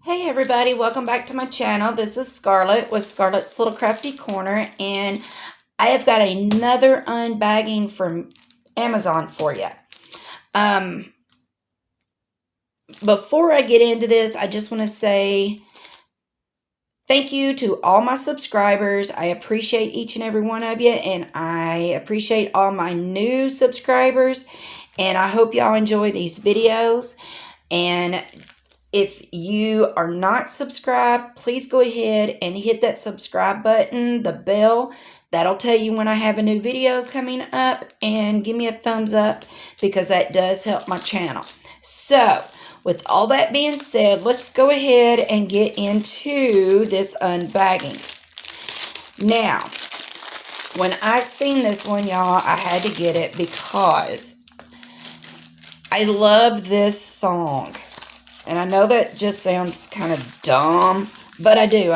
Hey everybody, welcome back to my channel. This is Scarlett with Scarlett's Little Crafty Corner, and I have got another unbagging from Amazon for you. Before I get into this, I just want to say thank you to all my subscribers. I appreciate each and every one of you, and I appreciate all my new subscribers, and I hope y'all enjoy these videos. And if you are not subscribed, please go ahead and hit that subscribe button, the bell. That'll tell you when I have a new video coming up, and give me a thumbs up because that does help my channel. So, with all that being said, let's go ahead and get into this unbagging. Now, when I seen this one, y'all, I had to get it because I love this song. And I know that just sounds kind of dumb, but I do.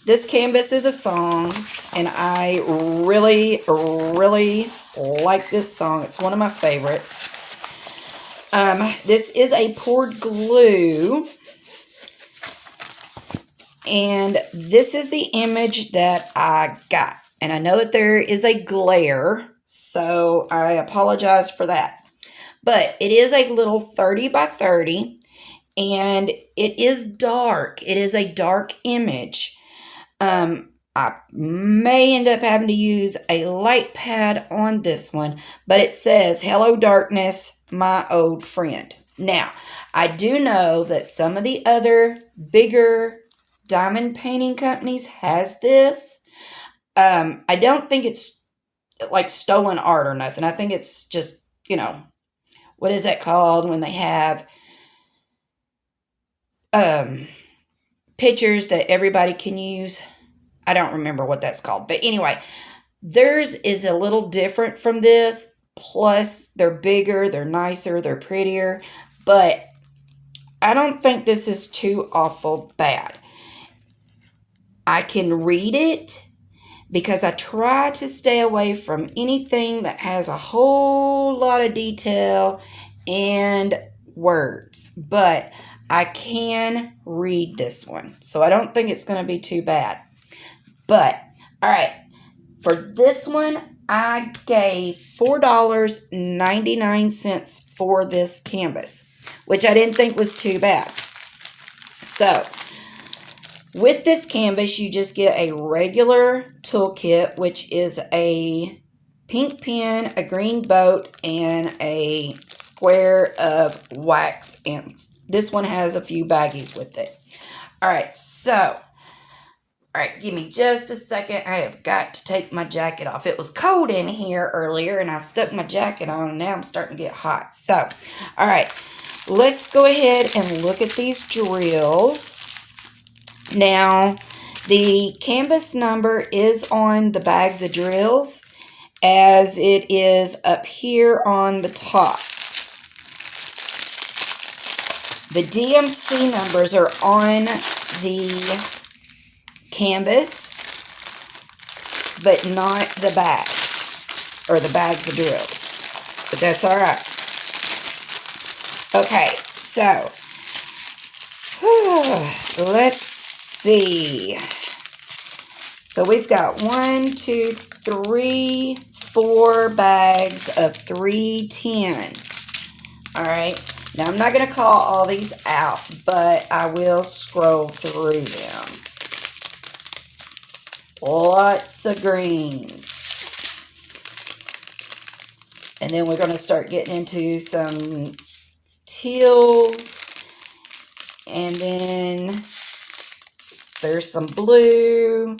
This canvas is a song, and I really, really like this song. It's one of my favorites. This is a poured glue, and this is the image that I got. And I know that there is a glare, so I apologize for that. But it is a little 30 by 30. And it is dark. It is a dark image. I may end up having to use a light pad on this one, but it says, "Hello darkness, my old friend." Now, I do know that some of the other bigger diamond painting companies has this. I don't think it's like stolen art or nothing. I think it's just, what is that called when they have pictures that everybody can use? I don't remember what that's called. But anyway, theirs is a little different from this. Plus, they're bigger, they're nicer, they're prettier. But I don't think this is too awful bad. I can read it because I try to stay away from anything that has a whole lot of detail and words. But I can read this one, so I don't think it's going to be too bad. But, all right, for this one, I gave $4.99 for this canvas, which I didn't think was too bad. So, with this canvas, you just get a regular toolkit, which is a pink pen, a green boat, and a square of wax, and this one has a few baggies with it. Alright, give me just a second. I have got to take my jacket off. It was cold in here earlier, and I stuck my jacket on, and now I'm starting to get hot. So, alright, let's go ahead and look at these drills. Now, the canvas number is on the bags of drills, as it is up here on the top. The DMC numbers are on the canvas, but not the bag, or the bags of drills. But that's all right. Okay, so, let's see. So we've got 4 bags of 310. All right. Now, I'm not going to call all these out, but I will scroll through them. Lots of greens. And then we're going to start getting into some teals. And then there's some blue.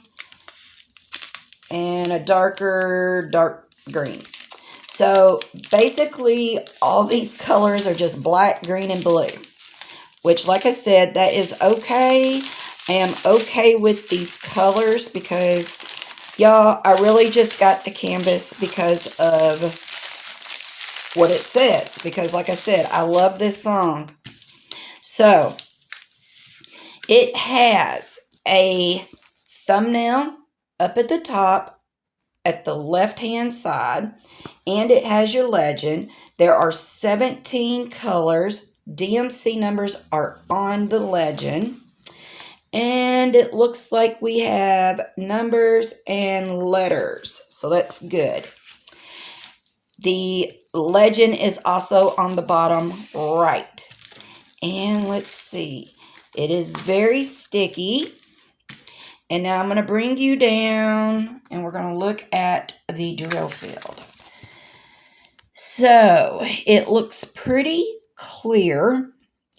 And a dark green. So, basically, all these colors are just black, green, and blue. Which, like I said, that is okay. I am okay with these colors because, y'all, I really just got the canvas because of what it says. Because, like I said, I love this song. So, it has a thumbnail up at the top at the left-hand side. And it has your legend. There are 17 colors. DMC numbers are on the legend. And it looks like we have numbers and letters. So that's good. The legend is also on the bottom right. And let's see. It is very sticky. And now I'm going to bring you down and we're going to look at the drill field. So it looks pretty clear.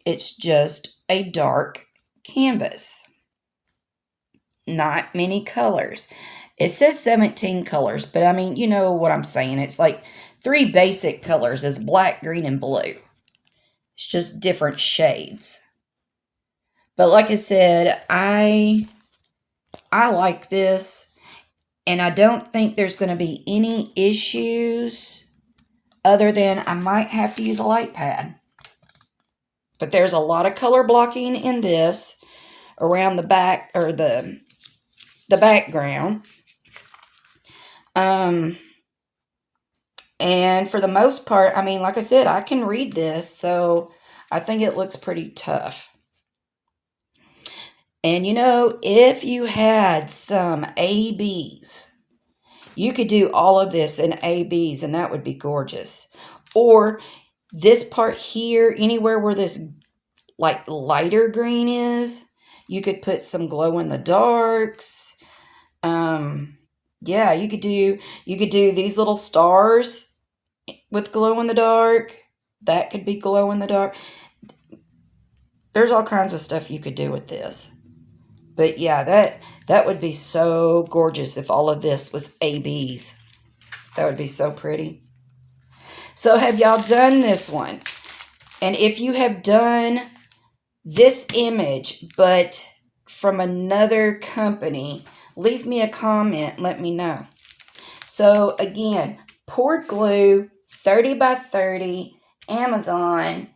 It's just a dark canvas. Not many colors. It says 17 colors, but I mean, you know what I'm saying. It's like 3 basic colors is black, green, and blue. It's just different shades. But like I said, I like this, and I don't think there's going to be any issues other than I might have to use a light pad. But there's a lot of color blocking in this around the back, or the background. And for the most part, I mean, like I said, I can read this, so I think it looks pretty tough. And you know, if you had some ABs, you could do all of this in ABs, and that would be gorgeous. Or this part here, anywhere where this like lighter green is, you could put some glow in the darks. Yeah, you could do these little stars with glow in the dark. That could be glow in the dark. There's all kinds of stuff you could do with this. But yeah, that would be so gorgeous if all of this was ABs. That would be so pretty. So have y'all done this one? And if you have done this image, but from another company, leave me a comment and let me know. So again, poured glue, 30 by 30, Amazon,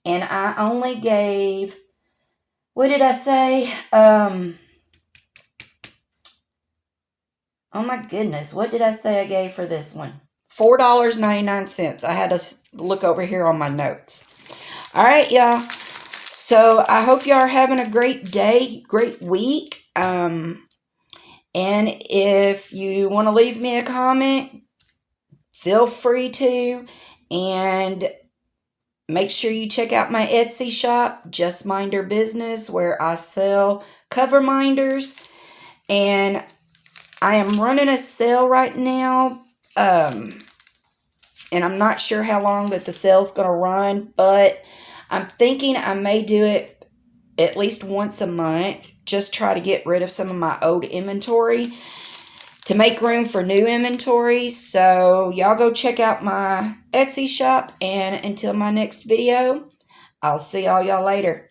and I only gave, what did I say? Oh my goodness, what did I say I gave for this one? $4.99. I had to look over here on my notes. All right, y'all. So I hope y'all are having a great day, great week. And if you want to leave me a comment, feel free to. And make sure you check out my Etsy shop, Just Minder Business, where I sell cover minders. And I am running a sale right now. And I'm not sure how long that the sale's going to run, but I'm thinking I may do it at least once a month. Just try to get rid of some of my old inventory to make room for new inventory. So y'all go check out my Etsy shop. And until my next video, I'll see all y'all later.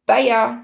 Bye, y'all.